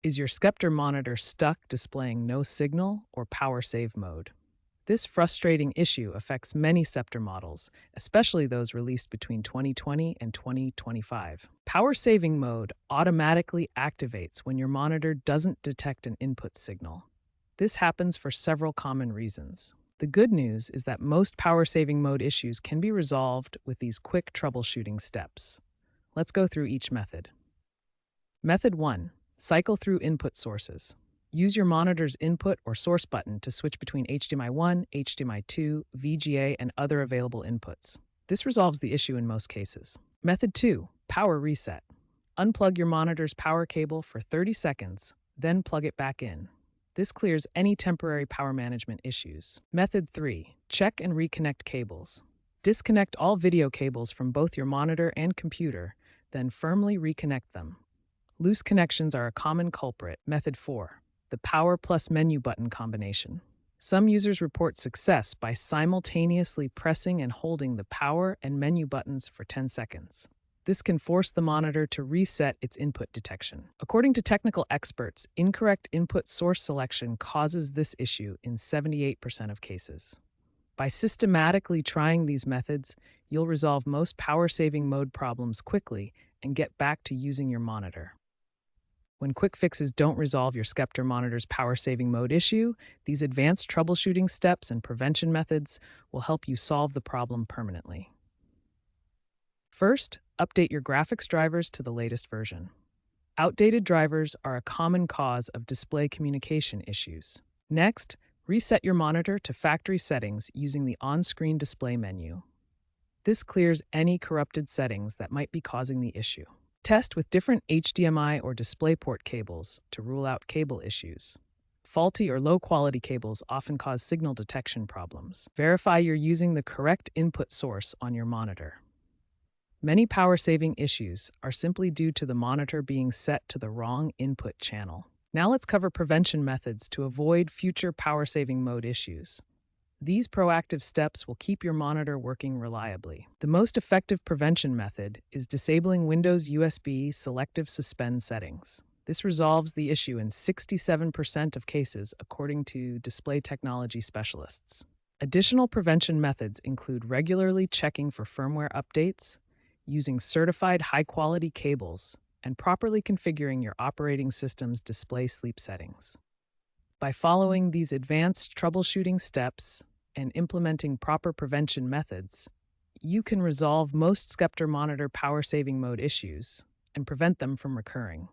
Is your Sceptre monitor stuck displaying no signal or power save mode? This frustrating issue affects many Sceptre models, especially those released between 2020 and 2025. Power saving mode automatically activates when your monitor doesn't detect an input signal. This happens for several common reasons. The good news is that most power saving mode issues can be resolved with these quick troubleshooting steps. Let's go through each method. Method 1. Cycle through input sources. Use your monitor's input or source button to switch between HDMI 1, HDMI 2, VGA, and other available inputs. This resolves the issue in most cases. Method 2. Power reset. Unplug your monitor's power cable for 30 seconds, then plug it back in. This clears any temporary power management issues. Method 3. Check and reconnect cables. Disconnect all video cables from both your monitor and computer, then firmly reconnect them. Loose connections are a common culprit. Method 4. The power plus menu button combination. Some users report success by simultaneously pressing and holding the power and menu buttons for 10 seconds. This can force the monitor to reset its input detection. According to technical experts, incorrect input source selection causes this issue in 78% of cases. By systematically trying these methods, you'll resolve most power-saving mode problems quickly and get back to using your monitor. When quick fixes don't resolve your Sceptre monitor's power-saving mode issue, these advanced troubleshooting steps and prevention methods will help you solve the problem permanently. First, update your graphics drivers to the latest version. Outdated drivers are a common cause of display communication issues. Next, reset your monitor to factory settings using the on-screen display menu. This clears any corrupted settings that might be causing the issue. Test with different HDMI or DisplayPort cables to rule out cable issues. Faulty or low-quality cables often cause signal detection problems. Verify you're using the correct input source on your monitor. Many power-saving issues are simply due to the monitor being set to the wrong input channel. Now let's cover prevention methods to avoid future power-saving mode issues. These proactive steps will keep your monitor working reliably. The most effective prevention method is disabling Windows USB selective suspend settings. This resolves the issue in 67% of cases, according to display technology specialists. Additional prevention methods include regularly checking for firmware updates, using certified high-quality cables, and properly configuring your operating system's display sleep settings. By following these advanced troubleshooting steps and implementing proper prevention methods, you can resolve most Sceptre monitor power-saving mode issues and prevent them from recurring.